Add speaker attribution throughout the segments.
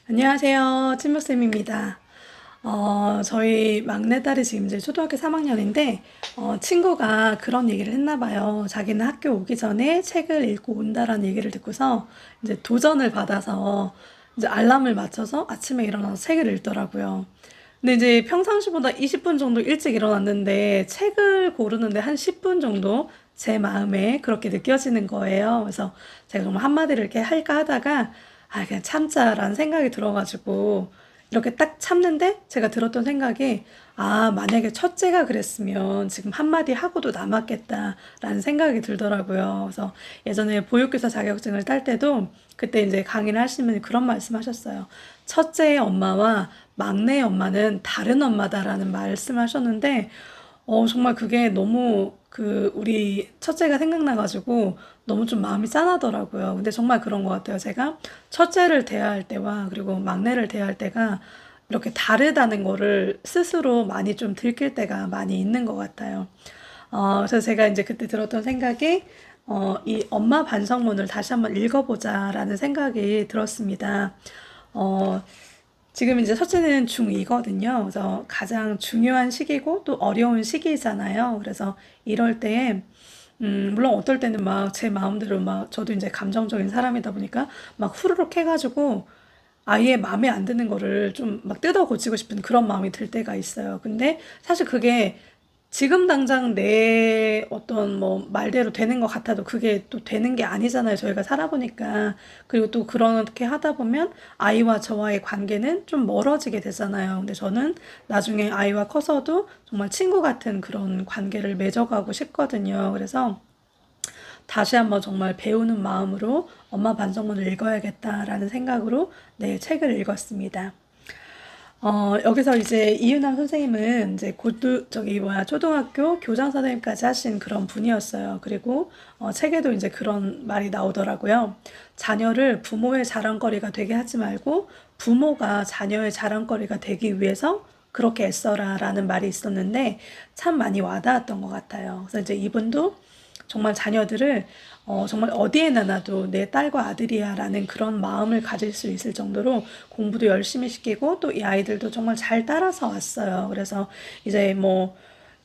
Speaker 1: 안녕하세요. 친목쌤입니다. 저희 막내딸이 지금 이제 초등학교 3학년인데, 친구가 그런 얘기를 했나 봐요. 자기는 학교 오기 전에 책을 읽고 온다라는 얘기를 듣고서 이제 도전을 받아서 이제 알람을 맞춰서 아침에 일어나서 책을 읽더라고요. 근데 이제 평상시보다 20분 정도 일찍 일어났는데 책을 고르는데 한 10분 정도 제 마음에 그렇게 느껴지는 거예요. 그래서 제가 정말 한마디를 이렇게 할까 하다가 그냥 참자라는 생각이 들어가지고 이렇게 딱 참는데 제가 들었던 생각이 만약에 첫째가 그랬으면 지금 한마디 하고도 남았겠다라는 생각이 들더라고요. 그래서 예전에 보육교사 자격증을 딸 때도 그때 이제 강의를 하시면 그런 말씀 하셨어요. 첫째의 엄마와 막내의 엄마는 다른 엄마다라는 말씀 하셨는데, 정말 그게 너무 우리 첫째가 생각나가지고 너무 좀 마음이 짠하더라고요. 근데 정말 그런 것 같아요. 제가 첫째를 대할 때와 그리고 막내를 대할 때가 이렇게 다르다는 거를 스스로 많이 좀 들킬 때가 많이 있는 것 같아요. 그래서 제가 이제 그때 들었던 생각이, 이 엄마 반성문을 다시 한번 읽어보자라는 생각이 들었습니다. 어, 지금 이제 첫째는 중2거든요. 그래서 가장 중요한 시기고 또 어려운 시기잖아요. 그래서 이럴 때, 물론 어떨 때는 막 제 마음대로 막 저도 이제 감정적인 사람이다 보니까 막 후루룩 해가지고 아예 마음에 안 드는 거를 좀 막 뜯어 고치고 싶은 그런 마음이 들 때가 있어요. 근데 사실 그게 지금 당장 내 어떤 뭐 말대로 되는 것 같아도 그게 또 되는 게 아니잖아요. 저희가 살아보니까. 그리고 또 그렇게 하다 보면 아이와 저와의 관계는 좀 멀어지게 되잖아요. 근데 저는 나중에 아이와 커서도 정말 친구 같은 그런 관계를 맺어가고 싶거든요. 그래서 다시 한번 정말 배우는 마음으로 엄마 반성문을 읽어야겠다라는 생각으로 네, 책을 읽었습니다. 여기서 이제 이윤남 선생님은 이제 초등학교 교장 선생님까지 하신 그런 분이었어요. 그리고 책에도 이제 그런 말이 나오더라고요. 자녀를 부모의 자랑거리가 되게 하지 말고 부모가 자녀의 자랑거리가 되기 위해서 그렇게 애써라라는 말이 있었는데 참 많이 와닿았던 것 같아요. 그래서 이제 이분도 정말 자녀들을 정말 어디에나 놔도 내 딸과 아들이야 라는 그런 마음을 가질 수 있을 정도로 공부도 열심히 시키고 또 이 아이들도 정말 잘 따라서 왔어요. 그래서 이제 뭐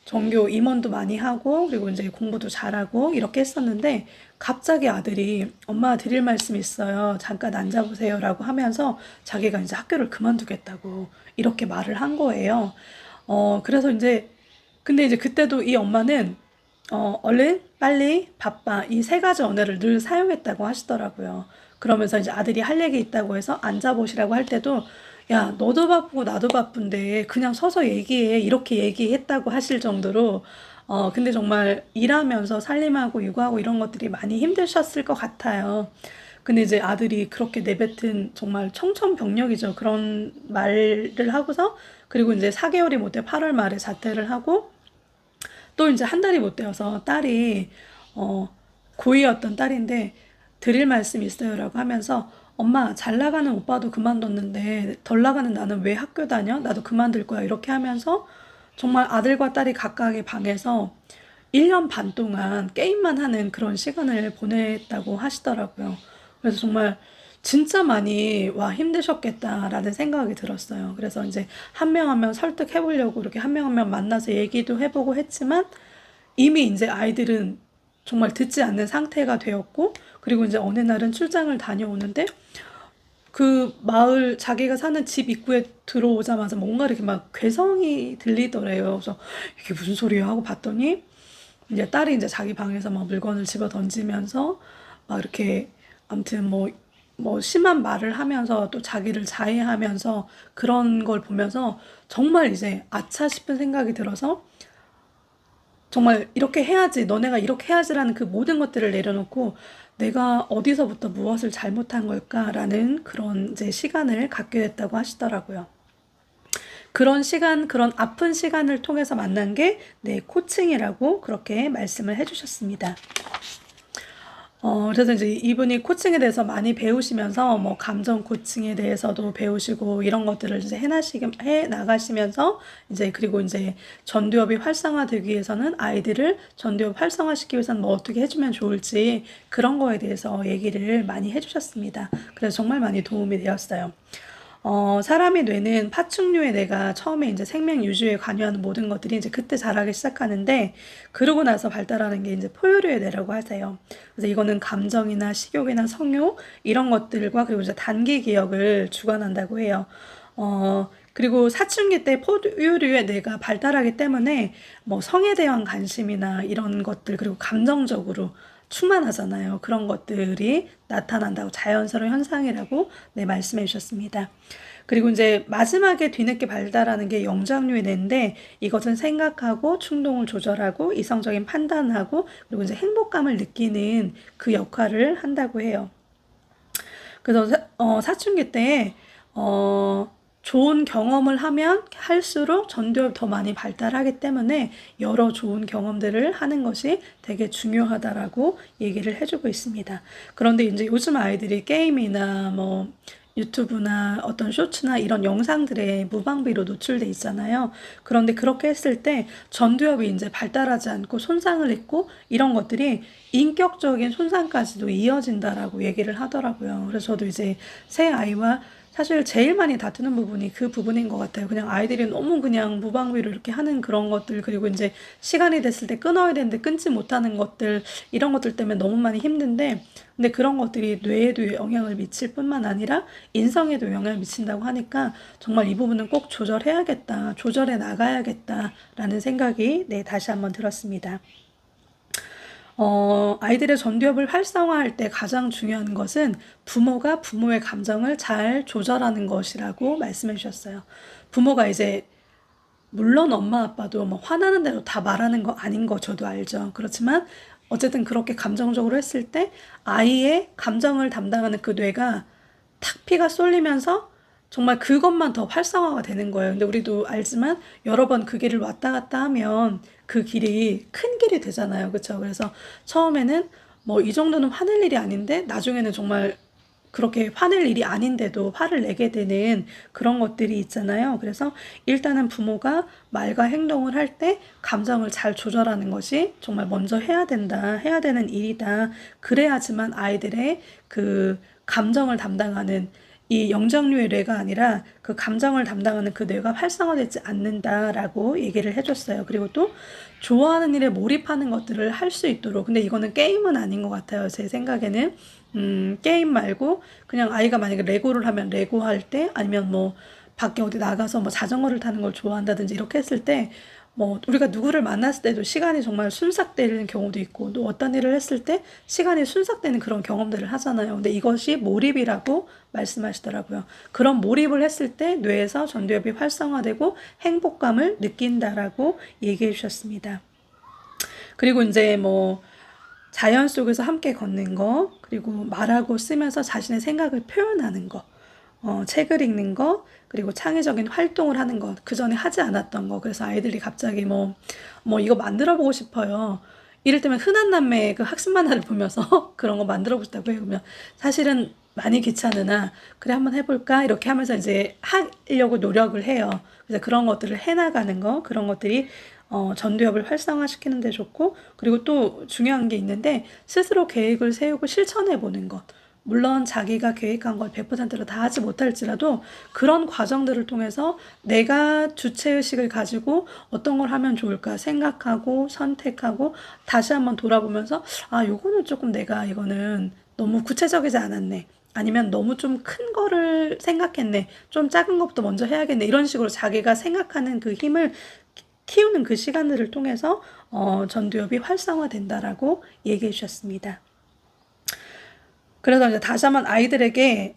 Speaker 1: 전교 임원도 많이 하고 그리고 이제 공부도 잘하고 이렇게 했었는데 갑자기 아들이 엄마 드릴 말씀 있어요. 잠깐 앉아보세요 라고 하면서 자기가 이제 학교를 그만두겠다고 이렇게 말을 한 거예요. 그래서 이제 근데 이제 그때도 이 엄마는 얼른, 빨리, 바빠 이 세 가지 언어를 늘 사용했다고 하시더라고요. 그러면서 이제 아들이 할 얘기 있다고 해서 앉아보시라고 할 때도 야, 너도 바쁘고 나도 바쁜데 그냥 서서 얘기해. 이렇게 얘기했다고 하실 정도로 근데 정말 일하면서 살림하고 육아하고 이런 것들이 많이 힘드셨을 것 같아요. 근데 이제 아들이 그렇게 내뱉은 정말 청천벽력이죠. 그런 말을 하고서 그리고 이제 4개월이 못 돼 8월 말에 자퇴를 하고 또 이제 한 달이 못 되어서 딸이 어, 고2였던 딸인데 드릴 말씀 있어요라고 하면서 엄마 잘 나가는 오빠도 그만뒀는데 덜 나가는 나는 왜 학교 다녀? 나도 그만둘 거야. 이렇게 하면서 정말 아들과 딸이 각각의 방에서 1년 반 동안 게임만 하는 그런 시간을 보냈다고 하시더라고요. 그래서 정말 진짜 많이 와 힘드셨겠다라는 생각이 들었어요. 그래서 이제 한 명 한 명 설득해 보려고 이렇게 한 명 한 명 만나서 얘기도 해보고 했지만 이미 이제 아이들은 정말 듣지 않는 상태가 되었고 그리고 이제 어느 날은 출장을 다녀오는데 그 마을 자기가 사는 집 입구에 들어오자마자 뭔가 이렇게 막 괴성이 들리더래요. 그래서 이게 무슨 소리야 하고 봤더니 이제 딸이 이제 자기 방에서 막 물건을 집어 던지면서 막 이렇게 아무튼 뭐 심한 말을 하면서 또 자기를 자해하면서 그런 걸 보면서 정말 이제 아차 싶은 생각이 들어서 정말 이렇게 해야지, 너네가 이렇게 해야지라는 그 모든 것들을 내려놓고 내가 어디서부터 무엇을 잘못한 걸까라는 그런 이제 시간을 갖게 됐다고 하시더라고요. 그런 시간, 그런 아픈 시간을 통해서 만난 게 네, 코칭이라고 그렇게 말씀을 해주셨습니다. 그래서 이제 이분이 코칭에 대해서 많이 배우시면서 뭐 감정 코칭에 대해서도 배우시고 이런 것들을 이제 해 나가시면서 이제 그리고 이제 전두엽이 활성화되기 위해서는 아이들을 전두엽 활성화시키기 위해서는 뭐 어떻게 해주면 좋을지 그런 거에 대해서 얘기를 많이 해주셨습니다. 그래서 정말 많이 도움이 되었어요. 사람의 뇌는 파충류의 뇌가 처음에 이제 생명 유지에 관여하는 모든 것들이 이제 그때 자라기 시작하는데, 그러고 나서 발달하는 게 이제 포유류의 뇌라고 하세요. 그래서 이거는 감정이나 식욕이나 성욕 이런 것들과 그리고 이제 단기 기억을 주관한다고 해요. 그리고 사춘기 때 포유류의 뇌가 발달하기 때문에 뭐 성에 대한 관심이나 이런 것들, 그리고 감정적으로 충만하잖아요. 그런 것들이 나타난다고, 자연스러운 현상이라고 네, 말씀해 주셨습니다. 그리고 이제 마지막에 뒤늦게 발달하는 게 영장류의 뇌인데, 이것은 생각하고 충동을 조절하고 이성적인 판단하고 그리고 이제 행복감을 느끼는 그 역할을 한다고 해요. 그래서 사춘기 때 좋은 경험을 하면 할수록 전두엽이 더 많이 발달하기 때문에 여러 좋은 경험들을 하는 것이 되게 중요하다라고 얘기를 해주고 있습니다. 그런데 이제 요즘 아이들이 게임이나 뭐 유튜브나 어떤 쇼츠나 이런 영상들에 무방비로 노출돼 있잖아요. 그런데 그렇게 했을 때 전두엽이 이제 발달하지 않고 손상을 입고 이런 것들이 인격적인 손상까지도 이어진다라고 얘기를 하더라고요. 그래서 저도 이제 새 아이와 사실 제일 많이 다투는 부분이 그 부분인 것 같아요. 그냥 아이들이 너무 그냥 무방비로 이렇게 하는 그런 것들, 그리고 이제 시간이 됐을 때 끊어야 되는데 끊지 못하는 것들, 이런 것들 때문에 너무 많이 힘든데, 근데 그런 것들이 뇌에도 영향을 미칠 뿐만 아니라 인성에도 영향을 미친다고 하니까 정말 이 부분은 꼭 조절해야겠다, 조절해 나가야겠다라는 생각이 네, 다시 한번 들었습니다. 아이들의 전두엽을 활성화할 때 가장 중요한 것은 부모가 부모의 감정을 잘 조절하는 것이라고 말씀해 주셨어요. 부모가 이제 물론 엄마 아빠도 뭐 화나는 대로 다 말하는 거 아닌 거 저도 알죠. 그렇지만 어쨌든 그렇게 감정적으로 했을 때 아이의 감정을 담당하는 그 뇌가 탁 피가 쏠리면서 정말 그것만 더 활성화가 되는 거예요. 근데 우리도 알지만 여러 번 그 길을 왔다 갔다 하면 그 길이 큰 길이 되잖아요. 그렇죠? 그래서 처음에는 뭐 이 정도는 화낼 일이 아닌데 나중에는 정말 그렇게 화낼 일이 아닌데도 화를 내게 되는 그런 것들이 있잖아요. 그래서 일단은 부모가 말과 행동을 할 때 감정을 잘 조절하는 것이 정말 먼저 해야 된다, 해야 되는 일이다. 그래야지만 아이들의 그 감정을 담당하는 이 영장류의 뇌가 아니라 그 감정을 담당하는 그 뇌가 활성화되지 않는다라고 얘기를 해줬어요. 그리고 또 좋아하는 일에 몰입하는 것들을 할 수 있도록, 근데 이거는 게임은 아닌 것 같아요. 제 생각에는 게임 말고 그냥 아이가 만약에 레고를 하면 레고 할 때, 아니면 뭐 밖에 어디 나가서 뭐 자전거를 타는 걸 좋아한다든지 이렇게 했을 때, 뭐 우리가 누구를 만났을 때도 시간이 정말 순삭되는 경우도 있고, 또 어떤 일을 했을 때 시간이 순삭되는 그런 경험들을 하잖아요. 근데 이것이 몰입이라고 말씀하시더라고요. 그런 몰입을 했을 때 뇌에서 전두엽이 활성화되고 행복감을 느낀다라고 얘기해 주셨습니다. 그리고 이제 뭐 자연 속에서 함께 걷는 거, 그리고 말하고 쓰면서 자신의 생각을 표현하는 거, 책을 읽는 거, 그리고 창의적인 활동을 하는 것, 그 전에 하지 않았던 거. 그래서 아이들이 갑자기 뭐 이거 만들어 보고 싶어요. 이를테면 흔한 남매의 그 학습 만화를 보면서 그런 거 만들어 보고 싶다고 해요. 그러면 사실은 많이 귀찮으나 그래 한번 해볼까 이렇게 하면서 이제 하려고 노력을 해요. 그래서 그런 것들을 해나가는 거, 그런 것들이 전두엽을 활성화시키는 데 좋고, 그리고 또 중요한 게 있는데 스스로 계획을 세우고 실천해 보는 것. 물론 자기가 계획한 걸 100%로 다 하지 못할지라도 그런 과정들을 통해서 내가 주체의식을 가지고 어떤 걸 하면 좋을까 생각하고 선택하고 다시 한번 돌아보면서, 아, 요거는 조금 내가 이거는 너무 구체적이지 않았네. 아니면 너무 좀 큰 거를 생각했네. 좀 작은 것부터 먼저 해야겠네. 이런 식으로 자기가 생각하는 그 힘을 키우는 그 시간들을 통해서 전두엽이 활성화된다라고 얘기해 주셨습니다. 그래서 이제 다시 한번 아이들에게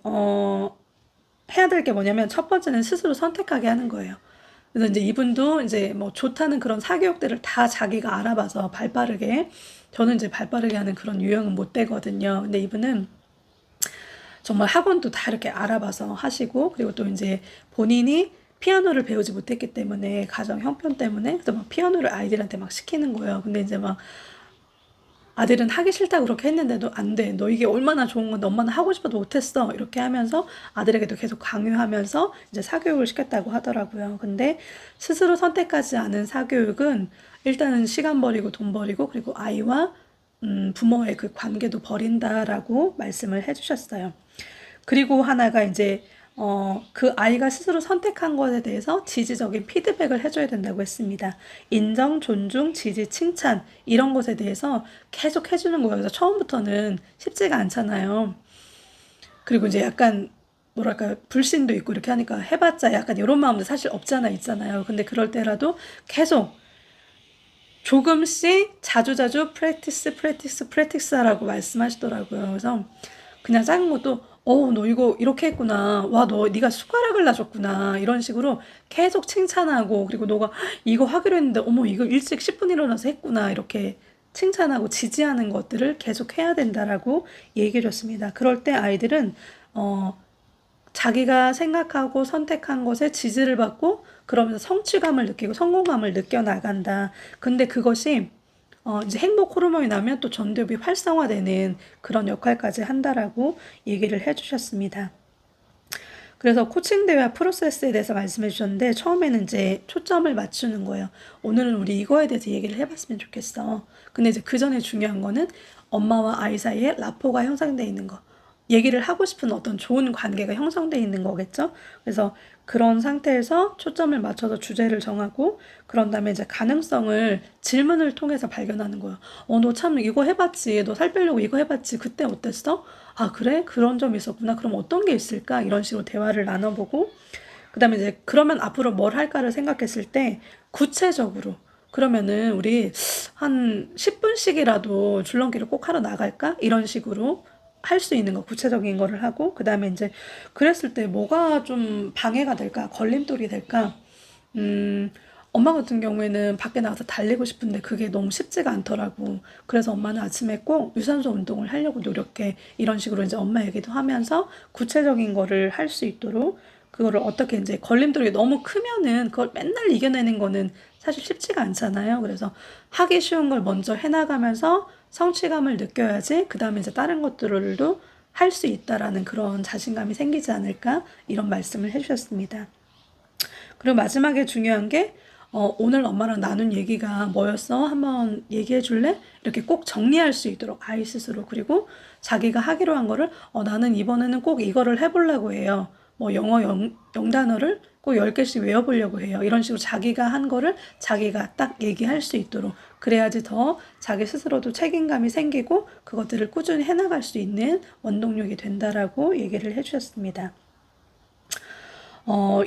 Speaker 1: 해야 될 게 뭐냐면, 첫 번째는 스스로 선택하게 하는 거예요. 그래서 이제 이분도 이제 뭐 좋다는 그런 사교육들을 다 자기가 알아봐서 발빠르게, 저는 이제 발빠르게 하는 그런 유형은 못 되거든요. 근데 이분은 정말 학원도 다 이렇게 알아봐서 하시고, 그리고 또 이제 본인이 피아노를 배우지 못했기 때문에 가정 형편 때문에 그래서 막 피아노를 아이들한테 막 시키는 거예요. 근데 이제 막 아들은 하기 싫다고 그렇게 했는데도 안 돼. 너 이게 얼마나 좋은 건데 엄마는 하고 싶어도 못했어. 이렇게 하면서 아들에게도 계속 강요하면서 이제 사교육을 시켰다고 하더라고요. 근데 스스로 선택하지 않은 사교육은 일단은 시간 버리고 돈 버리고 그리고 아이와 부모의 그 관계도 버린다라고 말씀을 해주셨어요. 그리고 하나가 이제 그 아이가 스스로 선택한 것에 대해서 지지적인 피드백을 해줘야 된다고 했습니다. 인정, 존중, 지지, 칭찬 이런 것에 대해서 계속 해주는 거예요. 그래서 처음부터는 쉽지가 않잖아요. 그리고 이제 약간 뭐랄까 불신도 있고 이렇게 하니까 해봤자 약간 이런 마음도 사실 없잖아 있잖아요. 근데 그럴 때라도 계속 조금씩 자주자주 프랙티스 하라고 말씀하시더라고요. 그래서 그냥 작은 것도 너 이거 이렇게 했구나. 와, 너 네가 숟가락을 놔줬구나. 이런 식으로 계속 칭찬하고 그리고 너가 이거 하기로 했는데 어머 이거 일찍 10분 일어나서 했구나. 이렇게 칭찬하고 지지하는 것들을 계속 해야 된다라고 얘기해 줬습니다. 그럴 때 아이들은 자기가 생각하고 선택한 것에 지지를 받고 그러면서 성취감을 느끼고 성공감을 느껴 나간다. 근데 그것이 이제 행복 호르몬이 나면 또 전두엽이 활성화되는 그런 역할까지 한다라고 얘기를 해주셨습니다. 그래서 코칭 대화 프로세스에 대해서 말씀해 주셨는데 처음에는 이제 초점을 맞추는 거예요. 오늘은 우리 이거에 대해서 얘기를 해봤으면 좋겠어. 근데 이제 그 전에 중요한 거는 엄마와 아이 사이에 라포가 형성되어 있는 거. 얘기를 하고 싶은 어떤 좋은 관계가 형성되어 있는 거겠죠. 그래서 그런 상태에서 초점을 맞춰서 주제를 정하고 그런 다음에 이제 가능성을 질문을 통해서 발견하는 거예요. 너 참 이거 해봤지. 너 살 빼려고 이거 해봤지. 그때 어땠어? 아, 그래? 그런 점이 있었구나. 그럼 어떤 게 있을까? 이런 식으로 대화를 나눠보고 그 다음에 이제 그러면 앞으로 뭘 할까를 생각했을 때 구체적으로 그러면은 우리 한 10분씩이라도 줄넘기를 꼭 하러 나갈까? 이런 식으로 할 수 있는 거, 구체적인 거를 하고, 그 다음에 이제, 그랬을 때 뭐가 좀 방해가 될까? 걸림돌이 될까? 음, 엄마 같은 경우에는 밖에 나가서 달리고 싶은데 그게 너무 쉽지가 않더라고. 그래서 엄마는 아침에 꼭 유산소 운동을 하려고 노력해. 이런 식으로 이제 엄마 얘기도 하면서 구체적인 거를 할 수 있도록 그거를 어떻게 이제 걸림돌이 너무 크면은 그걸 맨날 이겨내는 거는 사실 쉽지가 않잖아요. 그래서 하기 쉬운 걸 먼저 해나가면서 성취감을 느껴야지 그 다음에 이제 다른 것들도 할 수 있다라는 그런 자신감이 생기지 않을까 이런 말씀을 해주셨습니다. 그리고 마지막에 중요한 게 오늘 엄마랑 나눈 얘기가 뭐였어? 한번 얘기해 줄래? 이렇게 꼭 정리할 수 있도록 아이 스스로 그리고 자기가 하기로 한 거를 나는 이번에는 꼭 이거를 해보려고 해요. 뭐 영어 영단어를 꼭 10개씩 외워보려고 해요. 이런 식으로 자기가 한 거를 자기가 딱 얘기할 수 있도록 그래야지 더 자기 스스로도 책임감이 생기고 그것들을 꾸준히 해나갈 수 있는 원동력이 된다라고 얘기를 해주셨습니다.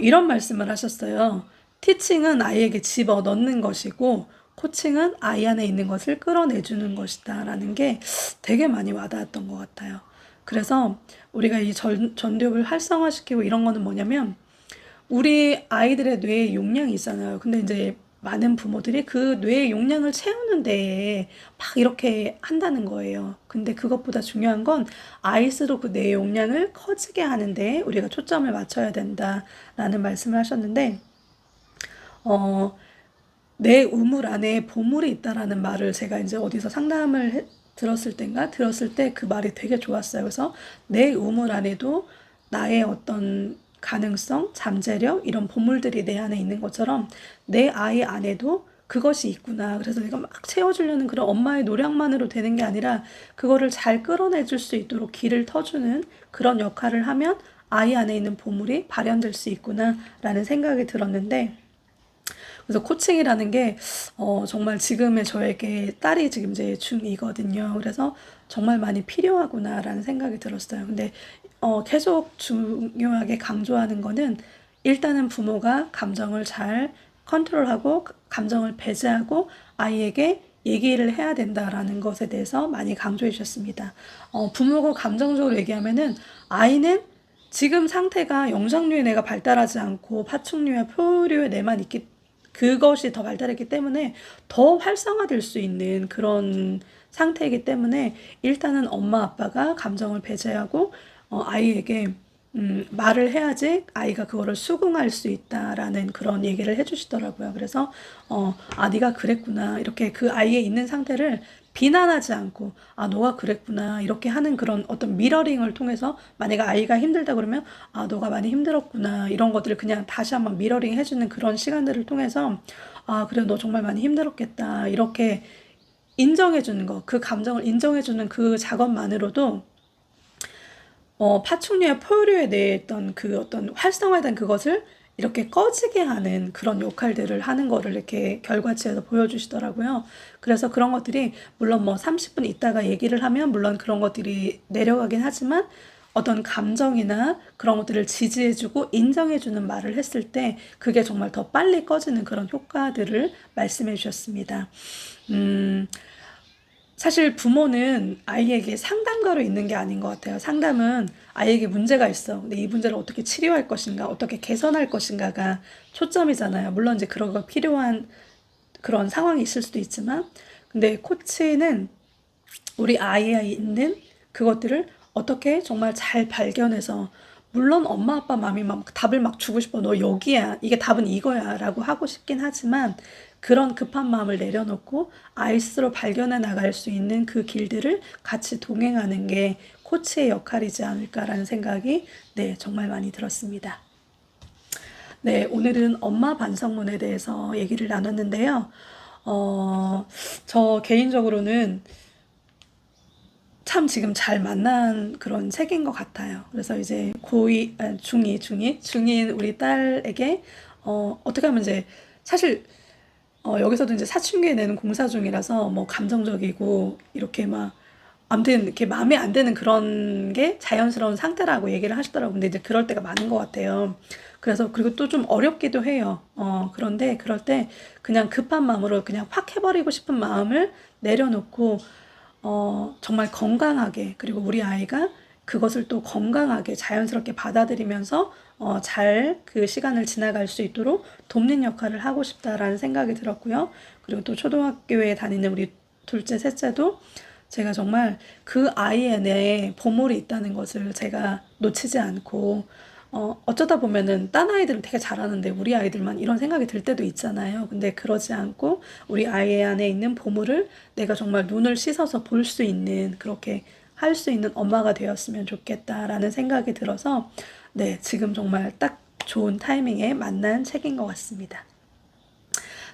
Speaker 1: 이런 말씀을 하셨어요. 티칭은 아이에게 집어 넣는 것이고, 코칭은 아이 안에 있는 것을 끌어내주는 것이다. 라는 게 되게 많이 와닿았던 것 같아요. 그래서 우리가 이 전두엽을 활성화시키고 이런 거는 뭐냐면, 우리 아이들의 뇌에 용량이 있잖아요. 근데 이제 많은 부모들이 그 뇌의 용량을 채우는 데에 막 이렇게 한다는 거예요. 근데 그것보다 중요한 건 아이스로 그 뇌의 용량을 커지게 하는데 우리가 초점을 맞춰야 된다라는 말씀을 하셨는데, 어, 내 우물 안에 보물이 있다라는 말을 제가 이제 어디서 들었을 때 그 말이 되게 좋았어요. 그래서 내 우물 안에도 나의 어떤 가능성, 잠재력 이런 보물들이 내 안에 있는 것처럼 내 아이 안에도 그것이 있구나. 그래서 내가 막 채워주려는 그런 엄마의 노력만으로 되는 게 아니라 그거를 잘 끌어내줄 수 있도록 길을 터주는 그런 역할을 하면 아이 안에 있는 보물이 발현될 수 있구나라는 생각이 들었는데 그래서 코칭이라는 게 정말 지금의 저에게 딸이 지금 이제 중2거든요. 그래서 정말 많이 필요하구나라는 생각이 들었어요. 근데 계속 중요하게 강조하는 거는 일단은 부모가 감정을 잘 컨트롤하고 감정을 배제하고 아이에게 얘기를 해야 된다라는 것에 대해서 많이 강조해 주셨습니다. 부모가 감정적으로 얘기하면은 아이는 지금 상태가 영장류의 뇌가 발달하지 않고 파충류와 표류의 뇌만 있기 그것이 더 발달했기 때문에 더 활성화될 수 있는 그런 상태이기 때문에 일단은 엄마 아빠가 감정을 배제하고 아이에게 말을 해야지 아이가 그거를 수긍할 수 있다라는 그런 얘기를 해주시더라고요. 그래서 네가 그랬구나 이렇게 그 아이의 있는 상태를 비난하지 않고 너가 그랬구나 이렇게 하는 그런 어떤 미러링을 통해서 만약에 아이가 힘들다 그러면 너가 많이 힘들었구나 이런 것들을 그냥 다시 한번 미러링 해주는 그런 시간들을 통해서 그래 너 정말 많이 힘들었겠다 이렇게 인정해주는 거 그 감정을 인정해주는 그 작업만으로도 파충류의 포유류에 대해 있던 그 어떤 활성화된 그것을 이렇게 꺼지게 하는 그런 역할들을 하는 거를 이렇게 결과치에서 보여주시더라고요. 그래서 그런 것들이 물론 뭐 30분 있다가 얘기를 하면 물론 그런 것들이 내려가긴 하지만 어떤 감정이나 그런 것들을 지지해주고 인정해주는 말을 했을 때 그게 정말 더 빨리 꺼지는 그런 효과들을 말씀해 주셨습니다. 음, 사실 부모는 아이에게 상담가로 있는 게 아닌 것 같아요. 상담은 아이에게 문제가 있어. 근데 이 문제를 어떻게 치료할 것인가, 어떻게 개선할 것인가가 초점이잖아요. 물론 이제 그런 거 필요한 그런 상황이 있을 수도 있지만, 근데 코치는 우리 아이에 있는 그것들을 어떻게 정말 잘 발견해서 물론 엄마 아빠 마음이 막 답을 막 주고 싶어. 너 여기야. 이게 답은 이거야. 라고 하고 싶긴 하지만 그런 급한 마음을 내려놓고 아이 스스로 발견해 나갈 수 있는 그 길들을 같이 동행하는 게 코치의 역할이지 않을까라는 생각이 네, 정말 많이 들었습니다. 네, 오늘은 엄마 반성문에 대해서 얘기를 나눴는데요. 저 개인적으로는 참 지금 잘 만난 그런 책인 것 같아요. 그래서 이제 중인 우리 딸에게, 어떻게 하면 이제, 사실, 여기서도 이제 사춘기에 내는 공사 중이라서 뭐 감정적이고, 이렇게 막, 아무튼 이렇게 마음에 안 드는 그런 게 자연스러운 상태라고 얘기를 하시더라고요. 근데 이제 그럴 때가 많은 것 같아요. 그래서, 그리고 또 좀 어렵기도 해요. 그런데 그럴 때 그냥 급한 마음으로 그냥 확 해버리고 싶은 마음을 내려놓고, 정말 건강하게, 그리고 우리 아이가 그것을 또 건강하게 자연스럽게 받아들이면서 잘 그 시간을 지나갈 수 있도록 돕는 역할을 하고 싶다라는 생각이 들었고요. 그리고 또 초등학교에 다니는 우리 둘째, 셋째도 제가 정말 그 아이 안에 보물이 있다는 것을 제가 놓치지 않고, 어쩌다 보면은 딴 아이들은 되게 잘하는데 우리 아이들만 이런 생각이 들 때도 있잖아요. 근데 그러지 않고 우리 아이 안에 있는 보물을 내가 정말 눈을 씻어서 볼 수 있는, 그렇게 할 수 있는 엄마가 되었으면 좋겠다라는 생각이 들어서 네, 지금 정말 딱 좋은 타이밍에 만난 책인 것 같습니다.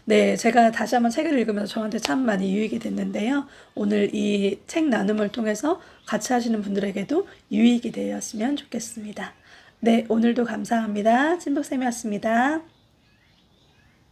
Speaker 1: 네, 제가 다시 한번 책을 읽으면서 저한테 참 많이 유익이 됐는데요. 오늘 이 책 나눔을 통해서 같이 하시는 분들에게도 유익이 되었으면 좋겠습니다. 네, 오늘도 감사합니다. 찐복쌤이었습니다.